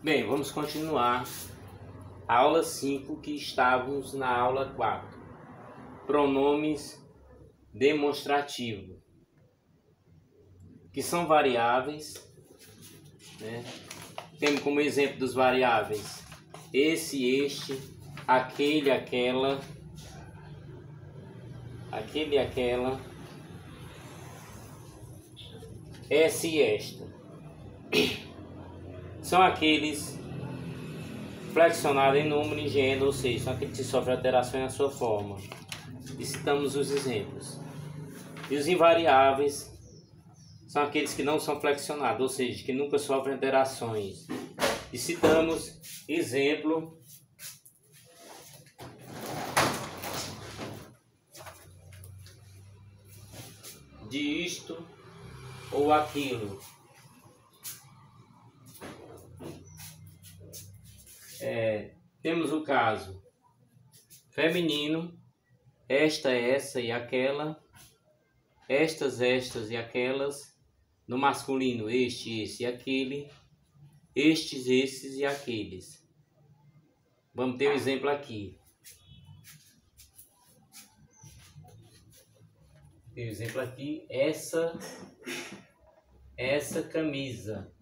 Bem, vamos continuar a aula 5 que estávamos na aula 4. Pronomes demonstrativos, que são variáveis, né? Temos como exemplo dos variáveis esse, este, aquele, aquela, aquele, aquela, essa e esta. São aqueles flexionados em número e gênero, ou seja, são aqueles que sofrem alterações na sua forma. E citamos os exemplos. E os invariáveis são aqueles que não são flexionados, ou seja, que nunca sofrem alterações. E citamos exemplo de isto ou aquilo. Temos o caso feminino, esta, essa e aquela, estas, estas e aquelas. No masculino, este, esse e aquele, estes, esses e aqueles. Vamos ter um exemplo aqui. Tem um exemplo aqui, essa camisa.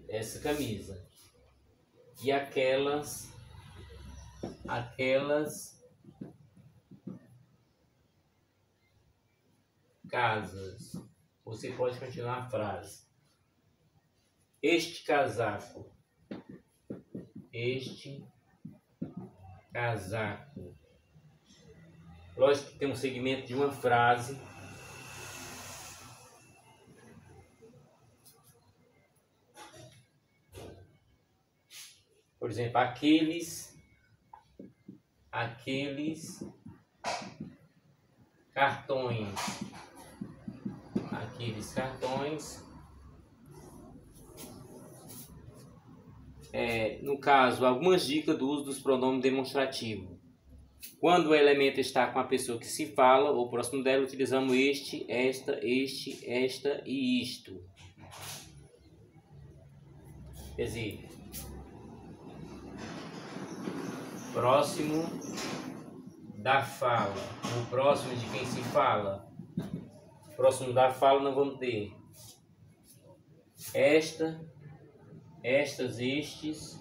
Essa camisa. E aquelas casas. Você pode continuar a frase. Este casaco. Este casaco. Lógico que tem um segmento de uma frase. Por exemplo, aqueles cartões. Aqueles cartões. No caso, algumas dicas do uso dos pronomes demonstrativos. Quando o elemento está com a pessoa que se fala ou próximo dela, utilizamos este, esta, este, esta e isto. Quer dizer, próximo da fala, o próximo de quem se fala. Próximo da fala nós vamos ter esta, estas, estes,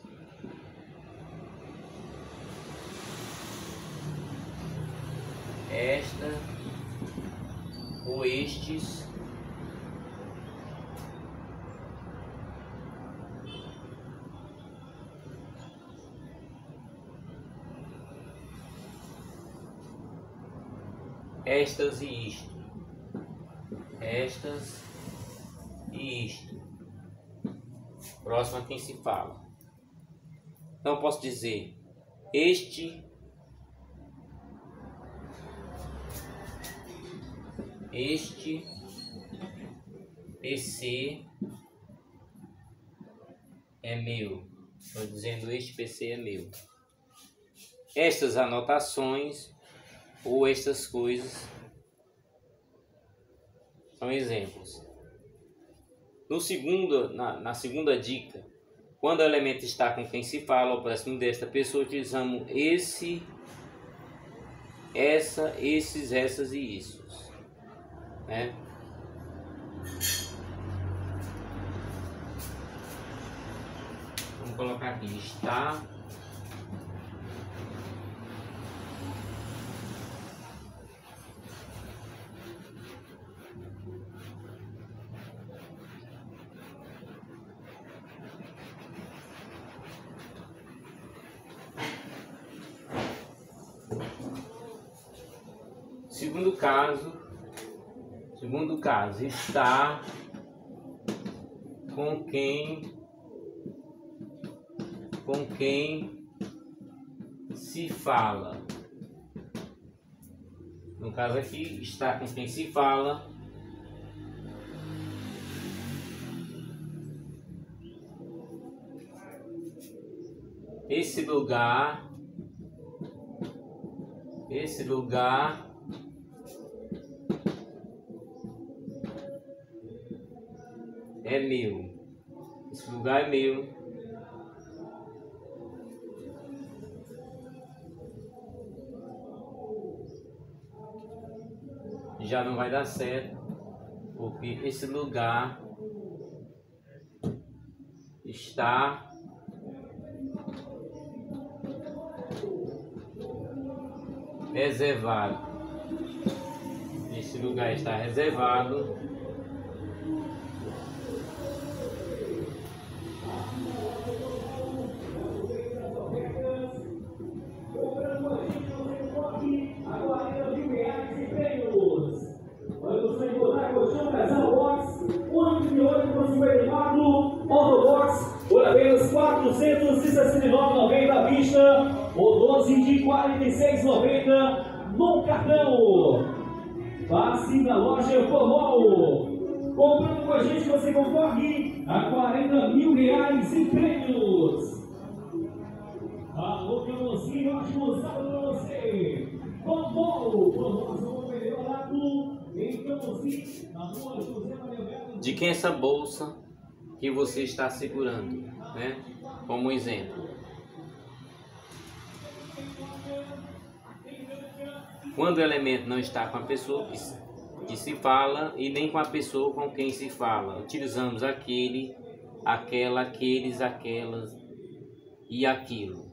esta ou estes, estas e isto, estas e isto. Próximo a quem se fala. Então eu posso dizer este PC é meu. Estou dizendo este PC é meu. Estas anotações ou estas coisas são exemplos. Na segunda dica, quando o elemento está com quem se fala ou próximo desta pessoa, utilizamos esse, essa, esses, essas e isso, né? Vamos colocar aqui, está Segundo caso, está com quem se fala. No caso aqui, está com quem se fala. Esse lugar é meu. Esse lugar é meu. Já não vai dar certo, porque esse lugar está reservado. Esse lugar está reservado por apenas R$ 469,90 à vista, ou 12 de R$ 46,90 no cartão. Passe na loja Formol. Comprando com a gente, você concorre a R$ 40 mil em prêmios. Alô, Camozinho, ótimo sábado para você. Formol, promoção melhorado em Camozinho, na rua José Maria Belo. de quem é essa bolsa que você está segurando, né? Como exemplo. Quando o elemento não está com a pessoa que se fala e nem com a pessoa com quem se fala, utilizamos aquele, aquela, aqueles, aquelas e aquilo.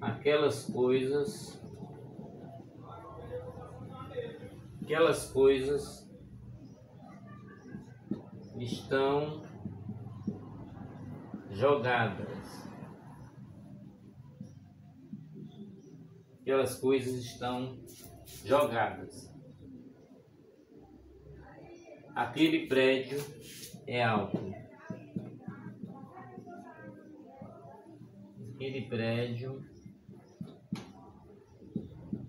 Aquelas coisas estão jogadas. Aquelas coisas estão jogadas. Aquele prédio é alto. Aquele prédio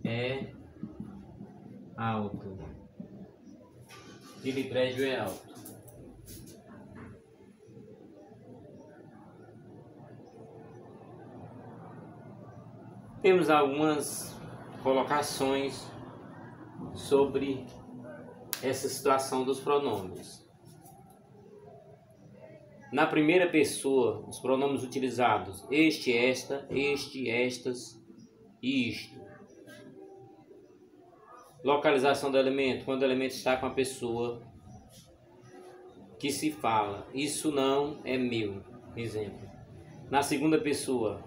é alto. Aquele prédio é alto. Temos algumas colocações sobre essa situação dos pronomes. Na primeira pessoa, os pronomes utilizados: este, esta, este, estas e isto. Localização do elemento, quando o elemento está com a pessoa que se fala. Isso não é meu. Exemplo. Na segunda pessoa: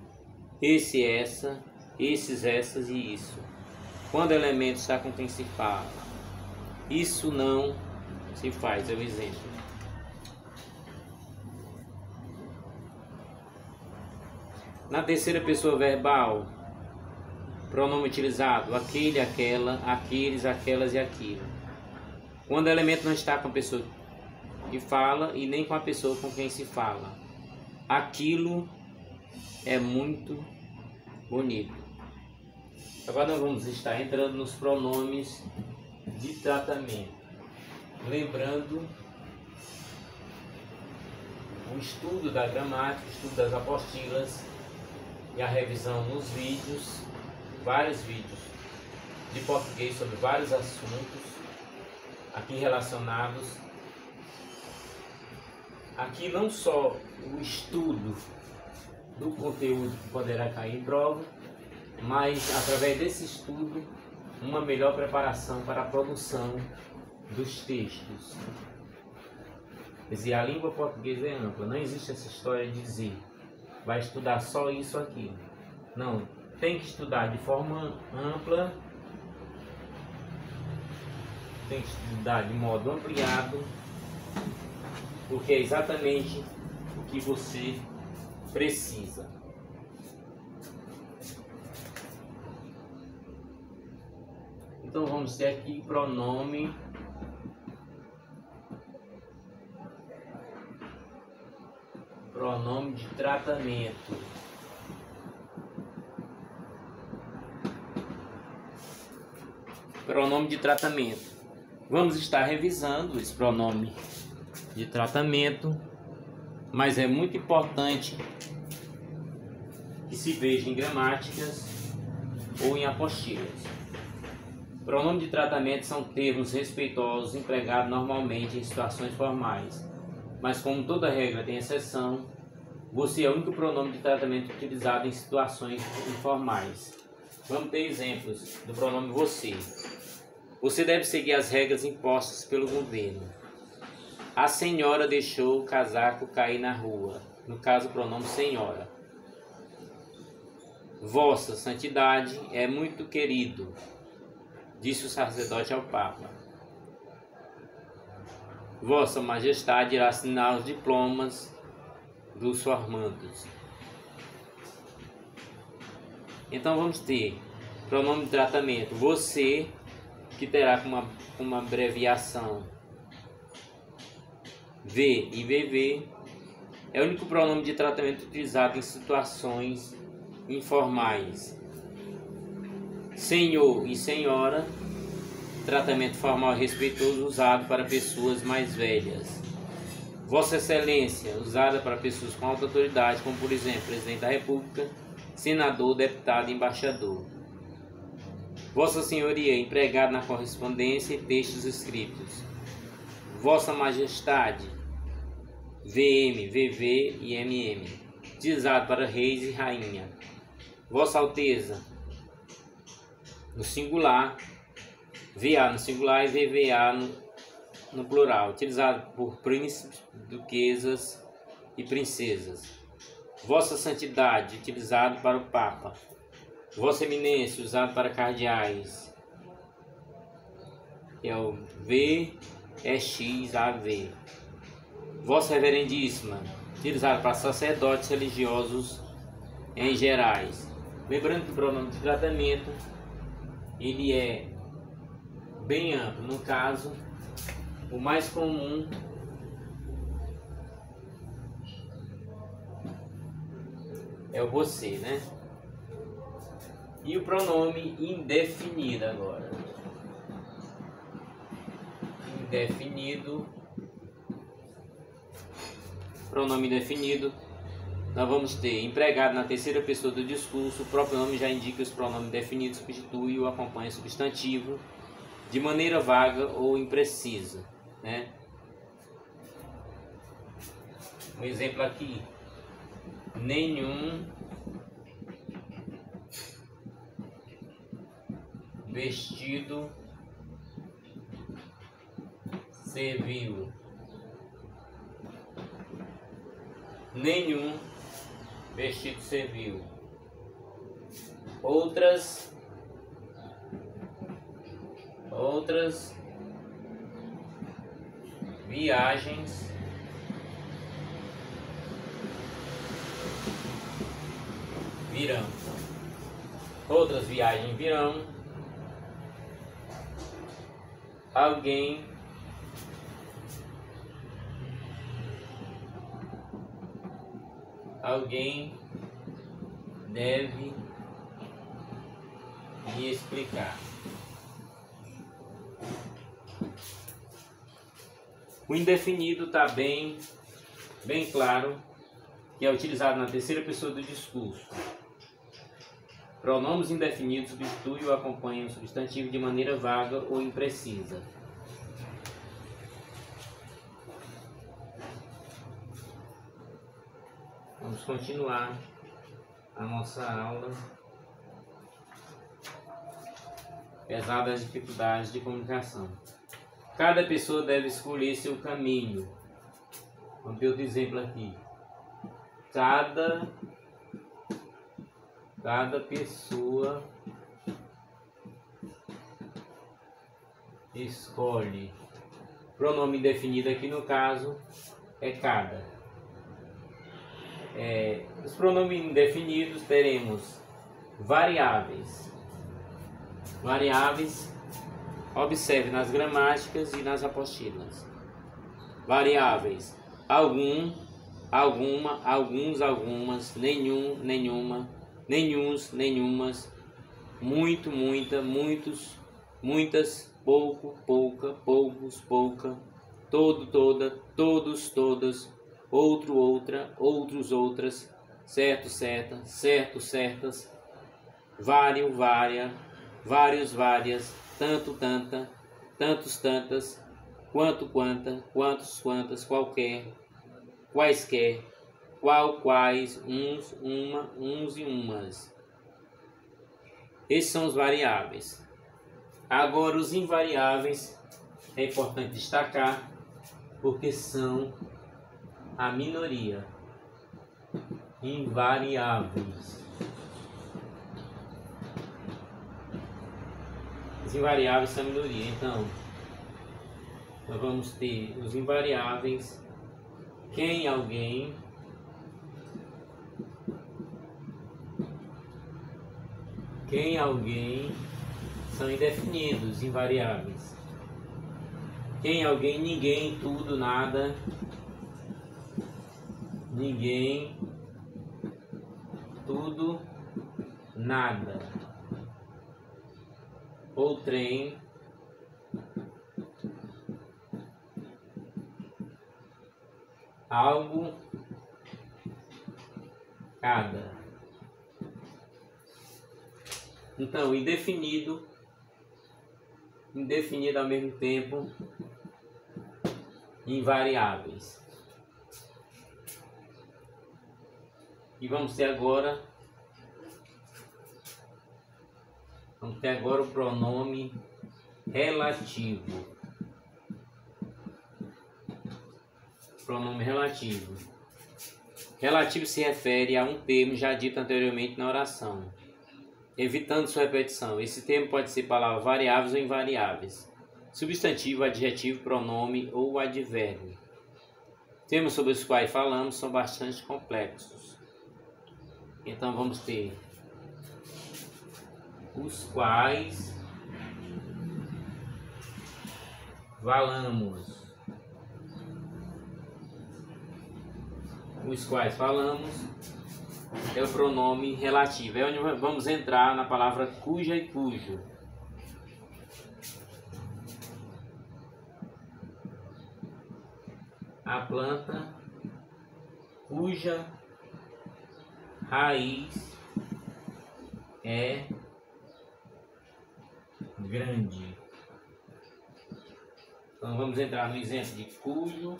esse, essa, esses, essas e isso. Quando o elemento está com quem se fala. Isso não se faz, é o exemplo. Na terceira pessoa verbal, pronome utilizado: aquele, aquela, aqueles, aquelas e aquilo. Quando o elemento não está com a pessoa que fala e nem com a pessoa com quem se fala. Aquilo é muito bonito. Agora nós vamos estar entrando nos pronomes de tratamento. Lembrando o estudo da gramática, o estudo das apostilas e a revisão nos vídeos, vários vídeos de português sobre vários assuntos aqui relacionados. Aqui não só o estudo do conteúdo que poderá cair em prova, mas através desse estudo uma melhor preparação para a produção dos textos. Quer dizer, a língua portuguesa é ampla, não existe essa história de dizer vai estudar só isso aqui. Não, tem que estudar de forma ampla, tem que estudar de modo ampliado, porque é exatamente o que você precisa. Então vamos ter aqui pronome de tratamento. Pronome de tratamento. Vamos estar revisando esse pronome de tratamento, mas é muito importante que se veja em gramáticas ou em apostilas. Pronome de tratamento são termos respeitosos empregados normalmente em situações formais, mas como toda regra tem exceção, você é o único pronome de tratamento utilizado em situações informais. Vamos ter exemplos do pronome você. Você deve seguir as regras impostas pelo governo. A senhora deixou o casaco cair na rua. No caso, o pronome senhora. Vossa Santidade é muito querido, disse o sacerdote ao Papa. Vossa Majestade irá assinar os diplomas dos formandos. Então vamos ter pronome de tratamento você, que terá como uma abreviação V e VV. É o único pronome de tratamento utilizado em situações informais. Senhor e senhora, tratamento formal e respeitoso usado para pessoas mais velhas. Vossa Excelência, usada para pessoas com alta autoridade, como por exemplo, Presidente da República, Senador, Deputado e Embaixador. Vossa Senhoria, empregado na correspondência e textos escritos. Vossa Majestade, VM, VV e MM, utilizado para reis e rainha. Vossa Alteza, no singular, VA no singular e VVA no plural, utilizado por príncipes, duquesas e princesas. Vossa Santidade, utilizado para o Papa. Vossa Eminência, usado para cardeais, é o VEXAV. Vossa Reverendíssima, utilizado para sacerdotes religiosos em gerais. Lembrando que o pronome de tratamento ele é bem amplo. No caso, o mais comum é o você, né? E o pronome indefinido agora. Indefinido. Pronome indefinido. Nós vamos ter empregado na terceira pessoa do discurso. O próprio nome já indica que os pronomes definidos substituem ou acompanham substantivo de maneira vaga ou imprecisa, né? Um exemplo aqui: nenhum vestido servil. Nenhum vestido servil. Outras viagens virão. Outras viagens virão. Alguém deve me explicar. O indefinido está bem claro que é utilizado na terceira pessoa do discurso. Pronomes indefinidos substituem ou acompanham o substantivo de maneira vaga ou imprecisa. Vamos continuar a nossa aula. Apesar das dificuldades de comunicação, cada pessoa deve escolher seu caminho. Vamos ter outro exemplo aqui. Cada pessoa escolhe. Pronome indefinido aqui no caso é cada. Os pronomes indefinidos teremos variáveis. Variáveis, observe nas gramáticas e nas apostilas. Variáveis: algum, alguma, alguns, algumas, nenhum, nenhuma, nenhuns, nenhumas, muito, muita, muitos, muitas, pouco, pouca, poucos, pouca, todo, toda, todos, todas, outro, outra, outros, outras, certo, certa, certo, certas, vário, vária, vários, várias, tanto, tanta, tantos, tantas, quanto, quanta, quantos, quantas, qualquer, quaisquer, qual, quais, uns, uma, uns e umas. Esses são os variáveis. Agora, os invariáveis é importante destacar porque são a minoria. Invariáveis. Os invariáveis são a minoria. Então, nós vamos ter os invariáveis quem, alguém, quem, alguém, são indefinidos, invariáveis. Quem, alguém, ninguém, tudo, nada, ninguém, tudo, nada. Outrem, algo, cada. Então, indefinido, indefinido ao mesmo tempo, invariáveis. E vamos ter agora o pronome relativo. Pronome relativo. Relativo se refere a um termo já dito anteriormente na oração, evitando sua repetição. Esse termo pode ser palavras variáveis ou invariáveis, substantivo, adjetivo, pronome ou advérbio. Termos sobre os quais falamos são bastante complexos. Então vamos ter os quais falamos. Os quais falamos é o pronome relativo. É onde vamos entrar na palavra cuja e cujo. A planta cuja raiz é grande. Então vamos entrar no exemplo de cujo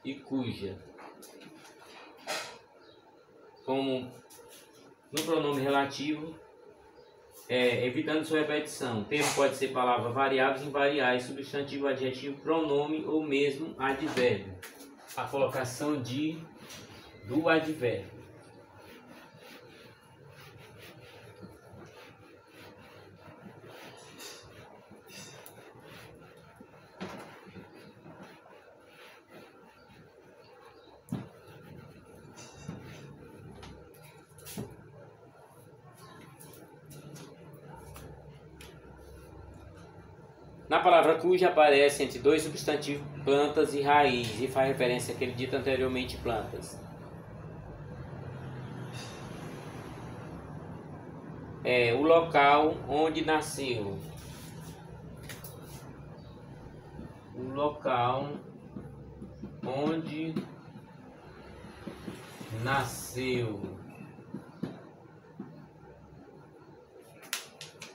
e cuja. Como no pronome relativo, evitando sua repetição. O termo pode ser palavras variáveis, invariáveis, substantivo, adjetivo, pronome ou mesmo advérbio. A colocação do advérbio. Na palavra cuja aparece entre dois substantivos plantas e raiz e faz referência àquele dito anteriormente plantas. O local onde nasceu. O local onde nasceu.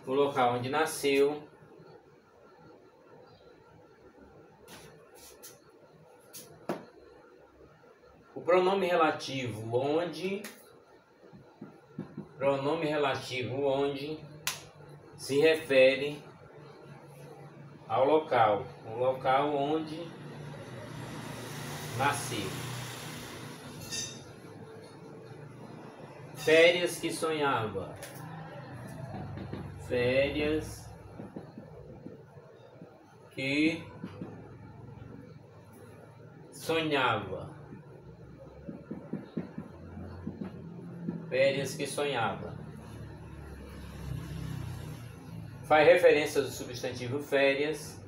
O local onde nasceu. O pronome relativo onde se refere ao local, o local onde nasceu. Férias que sonhava. Férias que sonhava. Férias que sonhava. Faz referência ao substantivo férias,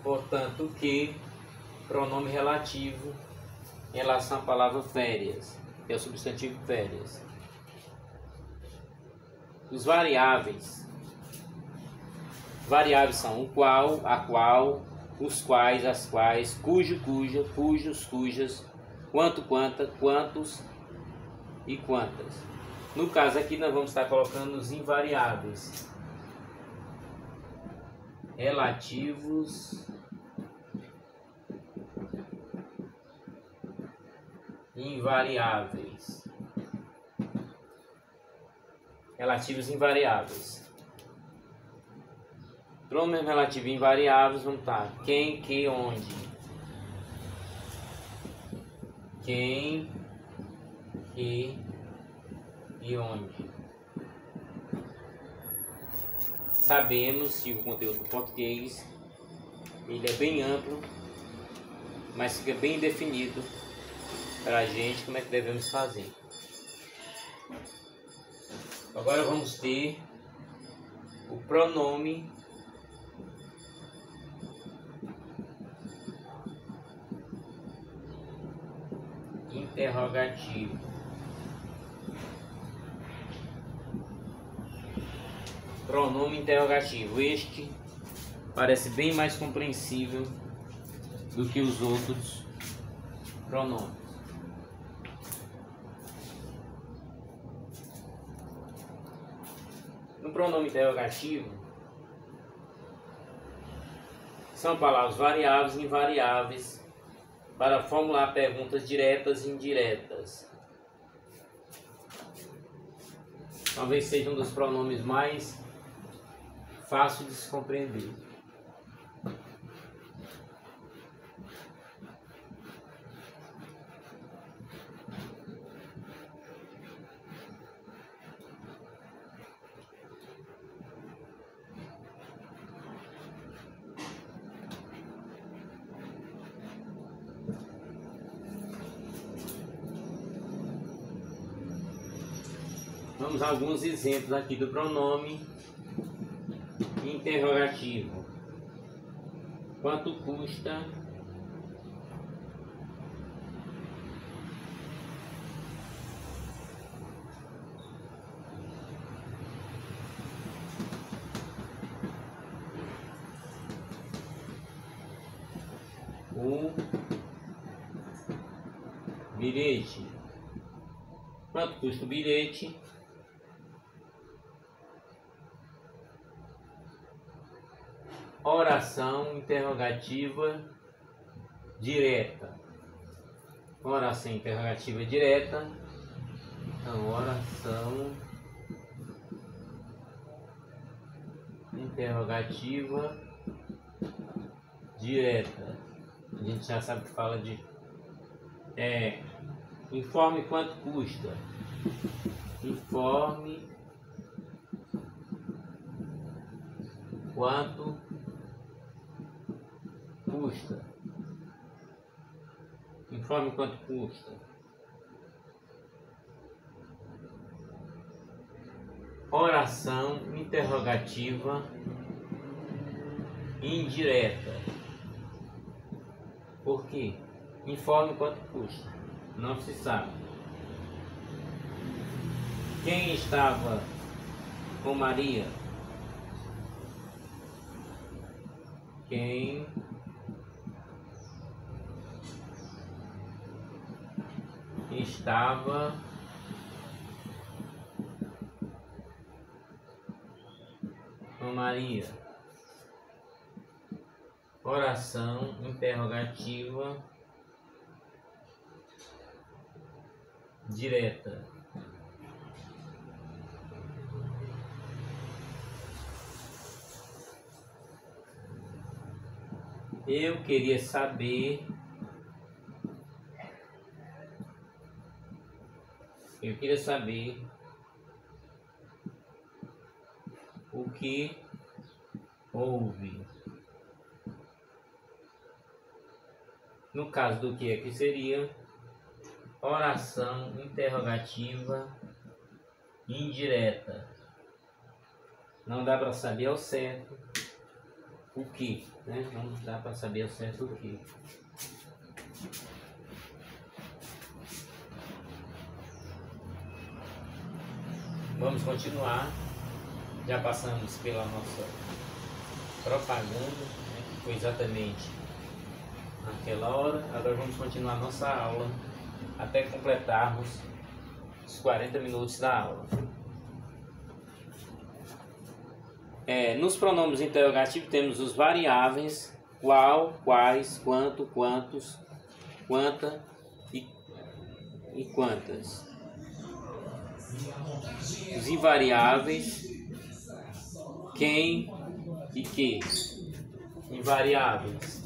portanto que, pronome relativo em relação à palavra férias, que é o substantivo férias. Os variáveis. Variáveis são o qual, a qual, os quais, as quais, cujo, cuja, cujos, cujas, quanto, quanta, quantos e quantas. No caso aqui nós vamos estar colocando os invariáveis. relativos invariáveis. Relativos invariáveis. Pronomes relativos invariáveis vão estar quem, que, onde. Quem, que e onde. Sabemos que o conteúdo do português ele é bem amplo, mas fica bem definido para a gente como é que devemos fazer. Agora vamos ter o pronome interrogativo. Pronome interrogativo. Este parece bem mais compreensível do que os outros pronomes. No pronome interrogativo, são palavras variáveis e invariáveis para formular perguntas diretas e indiretas. Talvez seja um dos pronomes mais fáceis de se compreender. Vamos a alguns exemplos aqui do pronome interrogativo. Quanto custa o bilhete? Quanto custa o bilhete? Oração interrogativa direta. Oração interrogativa direta. Então, oração interrogativa direta. A gente já sabe que fala de informe quanto custa. Informe quanto custa. Informe quanto custa. Oração interrogativa indireta. Por quê? Informe quanto custa. Não se sabe. Quem estava com Maria? Quem estava com Maria? Oração interrogativa direta. Eu queria saber. Eu queria saber o que houve. No caso do que aqui seria oração interrogativa indireta. Não dá para saber ao certo o que, né? Não dá para saber ao certo o que. Vamos continuar. Já passamos pela nossa propaganda, né, que foi exatamente naquela hora. Agora vamos continuar nossa aula até completarmos os 40 minutos da aula. Nos pronomes interrogativos temos os variáveis qual, quais, quanto, quantos, quanta e quantas. Os invariáveis quem e que. Invariáveis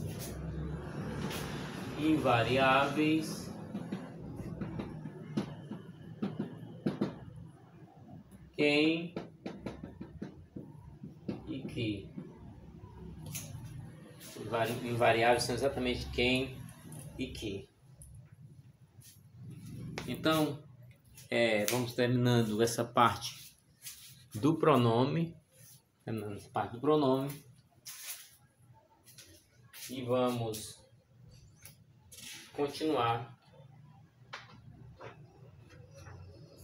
quem e que. Invariáveis são exatamente quem e que. Então, vamos terminando essa parte do pronome. E vamos continuar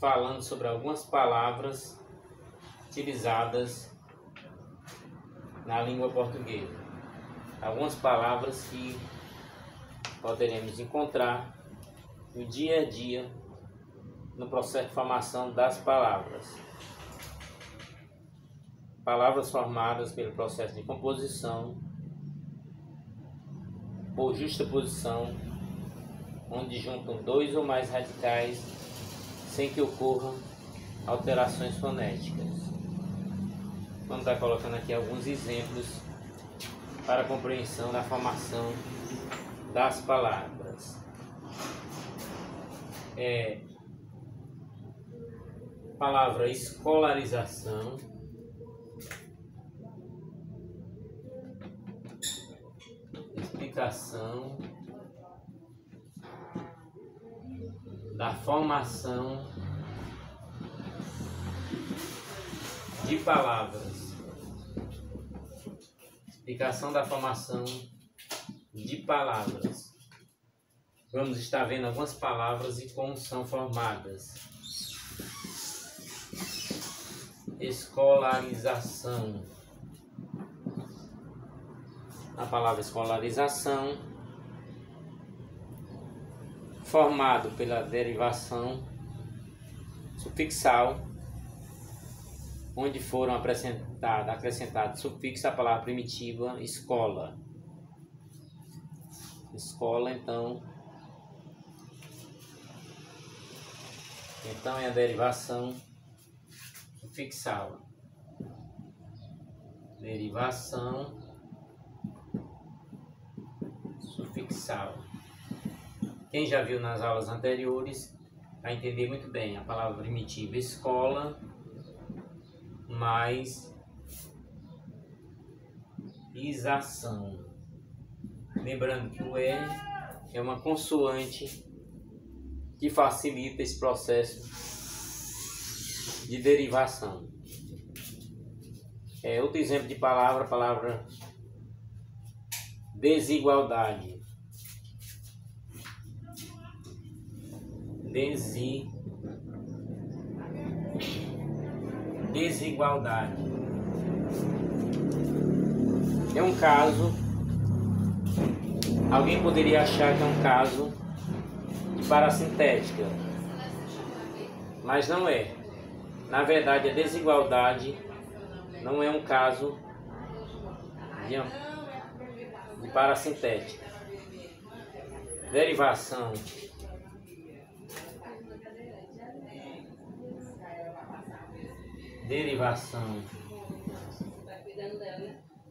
falando sobre algumas palavras utilizadas na língua portuguesa. Algumas palavras que poderemos encontrar no dia a dia no processo de formação das palavras. Palavras formadas pelo processo de composição por justaposição, onde juntam dois ou mais radicais sem que ocorram alterações fonéticas. Vamos estar colocando aqui alguns exemplos para a compreensão da formação das palavras. Palavra escolarização, explicação da formação de palavras. Explicação da formação de palavras. Vamos estar vendo algumas palavras e como são formadas. Escolarização. A palavra escolarização, formado pela derivação sufixal, onde foram acrescentados sufixos à palavra primitiva escola. Escola, então é a derivação sufixal. Derivação sufixal. Quem já viu nas aulas anteriores vai entender muito bem a palavra primitiva escola mais isação. Lembrando que o E é uma consoante que facilita esse processo de derivação. Outro exemplo de palavra, a palavra desigualdade. Desigualdade. É um caso, alguém poderia achar que é um caso de parassintética, mas não é. Na verdade, a desigualdade não é um caso de parassintética. Derivação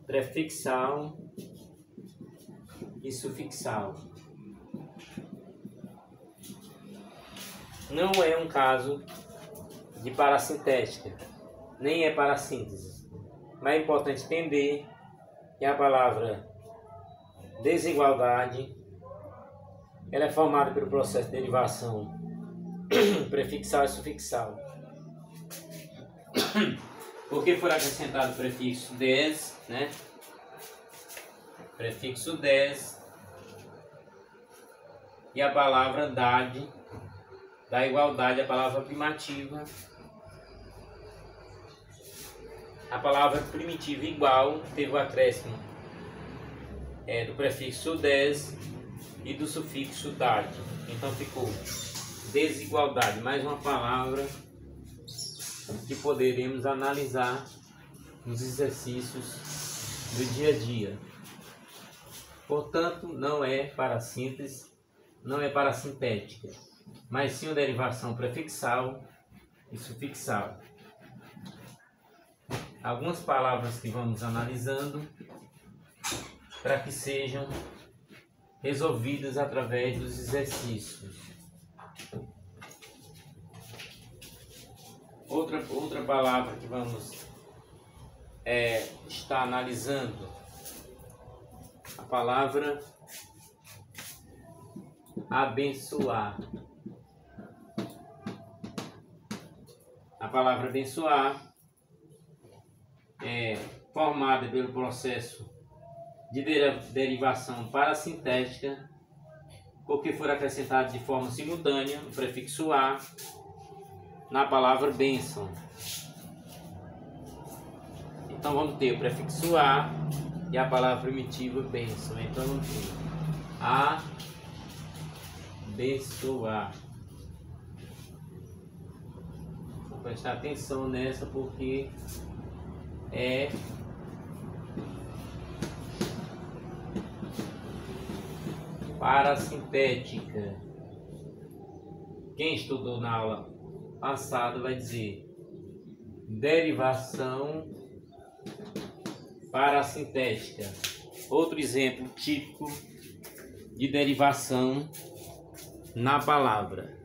prefixal e sufixal. Não é um caso de parassintética, nem é parassíntese. Mas é importante entender que a palavra desigualdade ela é formada pelo processo de derivação prefixal e sufixal. Porque foi acrescentado o prefixo des, né? Prefixo des e a palavra dade, da igualdade, a palavra primativa. A palavra primitiva igual teve o acréscimo do prefixo des e do sufixo dade. Então ficou desigualdade, mais uma palavra que poderemos analisar nos exercícios do dia a dia. Portanto, não é para síntese, não é para sintética, mas sim uma derivação prefixal e sufixal. Algumas palavras que vamos analisando para que sejam resolvidas através dos exercícios. Outra palavra que vamos estar analisando, a palavra abençoar. A palavra abençoar é formada pelo processo de derivação parasintética, porque for acrescentado de forma simultânea o prefixo a na palavra bênção. Então vamos ter o prefixo a e a palavra primitiva bênção. Então vamos ter abençoar. Vou prestar atenção nessa porque é parasintética. Quem estudou na aula passada vai dizer derivação parasintética. Outro exemplo típico de derivação na palavra.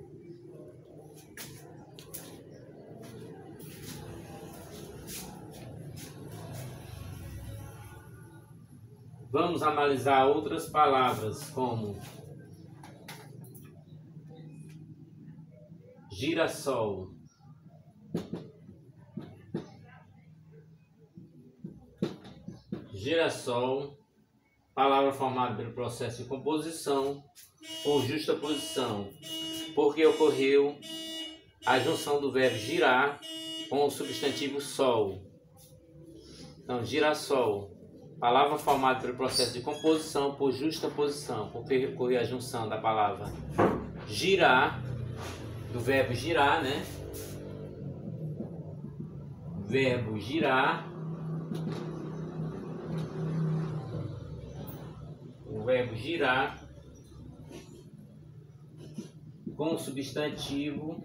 Vamos analisar outras palavras como girassol, girassol, palavra formada pelo processo de composição por justaposição, porque ocorreu a junção do verbo girar com o substantivo sol. Então, girassol, palavra formada pelo processo de composição por justaposição, porque ocorreu a junção da palavra girar, do verbo girar, né? Verbo girar, o verbo girar com o substantivo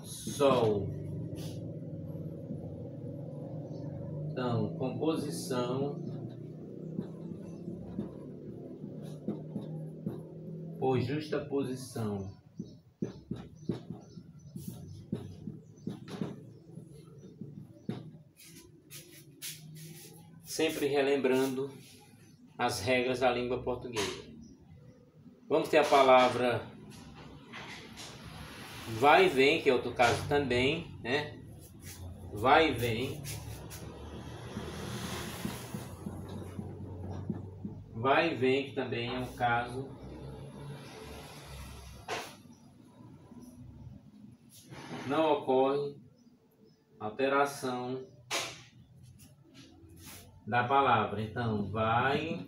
sol. Então, composição por justaposição. Sempre relembrando as regras da língua portuguesa. Vamos ter a palavra vai e vem, que é outro caso também, né? Vai e vem. Vai e vem, que também é um caso. Não ocorre alteração da palavra. Então, vai,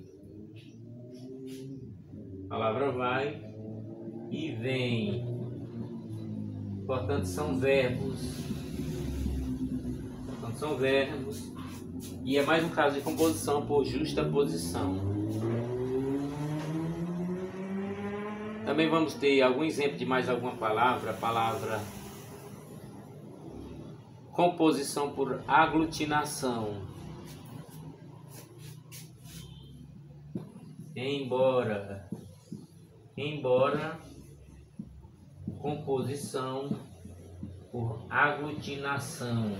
palavra vai e vem. Portanto, são verbos. E é mais um caso de composição por justaposição. Também vamos ter algum exemplo de mais alguma palavra. A palavra composição por aglutinação. Embora, composição por aglutinação.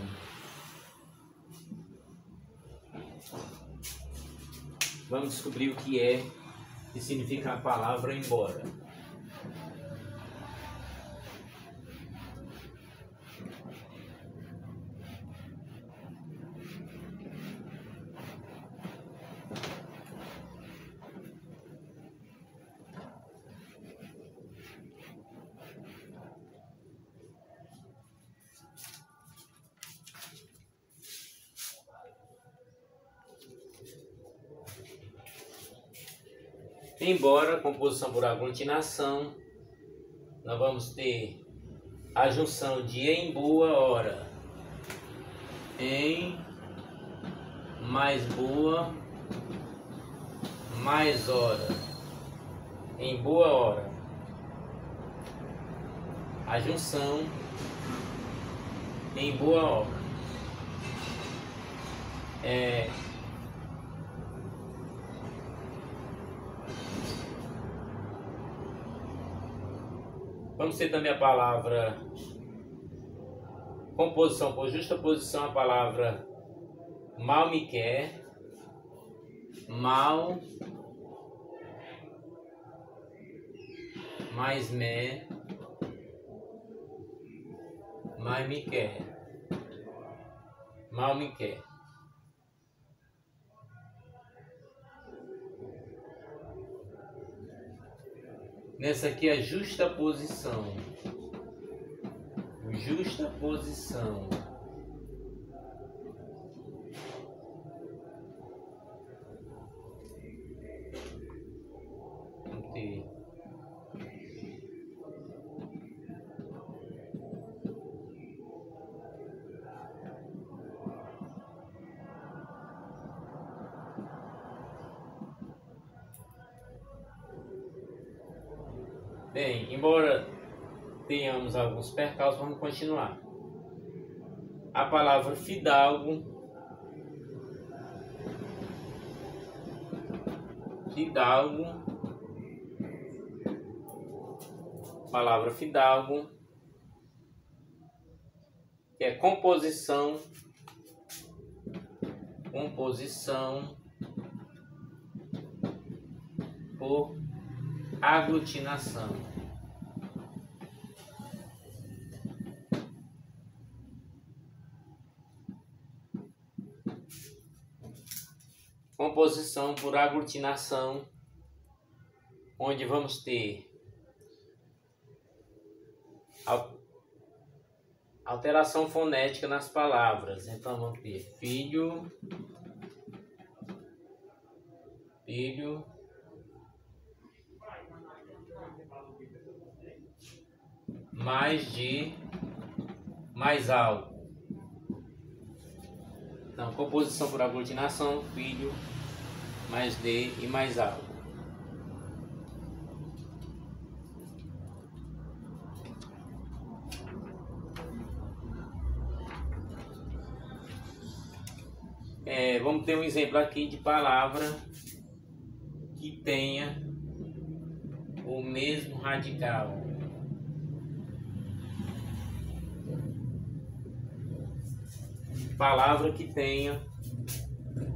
Vamos descobrir o que significa a palavra embora. Embora, composição por aglutinação, nós vamos ter a junção de em boa hora. Em mais boa, mais hora, em boa hora. A junção em boa hora. Vamos ter também a palavra composição por justa posição, a palavra mal me quer, mal mais me mais me quer, mal me quer. Nessa aqui é justa posição. Justa posição. Vamos ter. Bem, embora tenhamos alguns percalços, vamos continuar. A palavra fidalgo, palavra fidalgo, que é composição por aglutinação. Composição por aglutinação, onde vamos ter alteração fonética nas palavras. Então vamos ter filho, mais de, mais algo. Então, composição por aglutinação, filho, mais de e mais algo. Vamos ter um exemplo aqui de palavra que tenha o mesmo radical. Palavra que tenha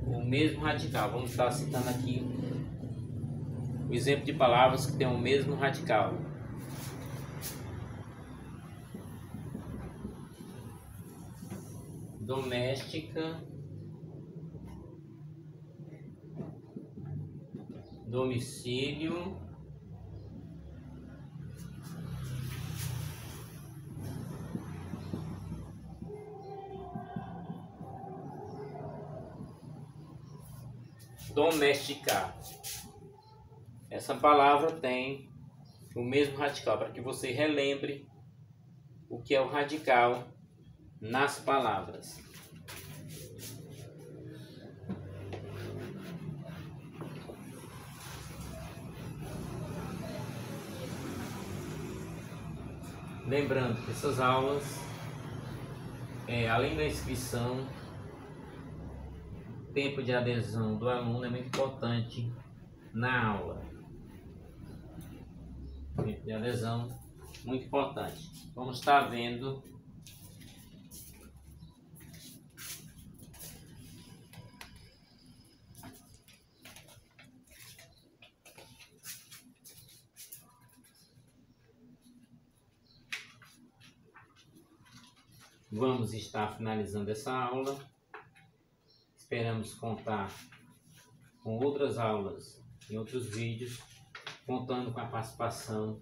o mesmo radical. Vamos estar citando aqui o exemplo de palavras que tenham o mesmo radical. Doméstica, domicílio, domesticar. Essa palavra tem o mesmo radical, para que você relembre o que é o radical nas palavras. Lembrando que essas aulas, além da inscrição, tempo de adesão do aluno é muito importante na aula. Tempo de adesão, muito importante. Vamos estar vendo vamos estar finalizando essa aula. Esperamos contar com outras aulas e outros vídeos, contando com a participação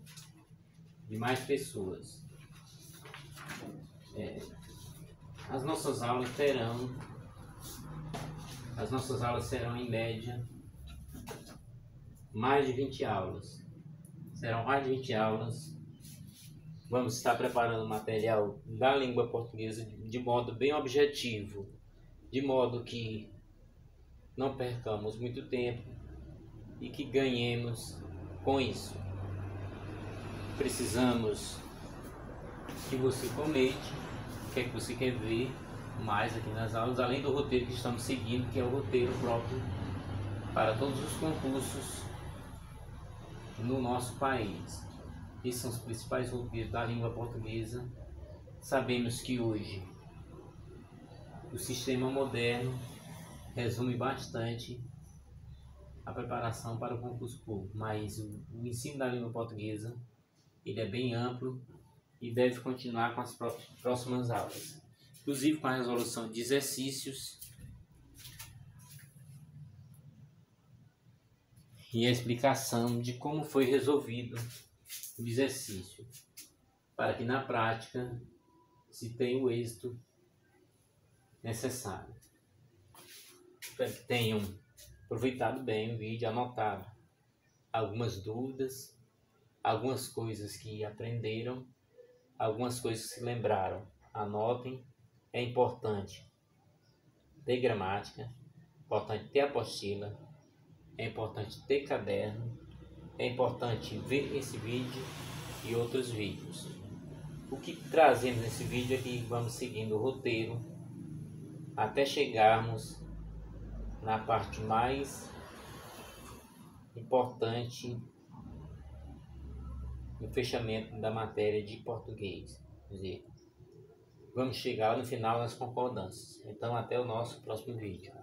de mais pessoas. As nossas aulas serão em média mais de 20 aulas. Serão mais de 20 aulas. Vamos estar preparando material da língua portuguesa de modo bem objetivo, de modo que não percamos muito tempo e que ganhemos com isso. Precisamos que você comente o que é que você quer ver mais aqui nas aulas, além do roteiro que estamos seguindo, que é o roteiro próprio para todos os concursos no nosso país. Esses são os principais roteiros da língua portuguesa. Sabemos que hoje o sistema moderno resume bastante a preparação para o concurso público, mas o ensino da língua portuguesa ele é bem amplo e deve continuar com as próximas aulas, inclusive com a resolução de exercícios e a explicação de como foi resolvido o exercício, para que na prática se tenha o êxito necessário. Espero que tenham aproveitado bem o vídeo, anotado algumas dúvidas, algumas coisas que aprenderam, algumas coisas que se lembraram. Anotem, é importante ter gramática, é importante ter apostila, é importante ter caderno, é importante ver esse vídeo e outros vídeos. O que trazemos nesse vídeo é que vamos seguindo o roteiro até chegarmos na parte mais importante no fechamento da matéria de português. Quer dizer, vamos chegar no final nas concordâncias. Então até o nosso próximo vídeo.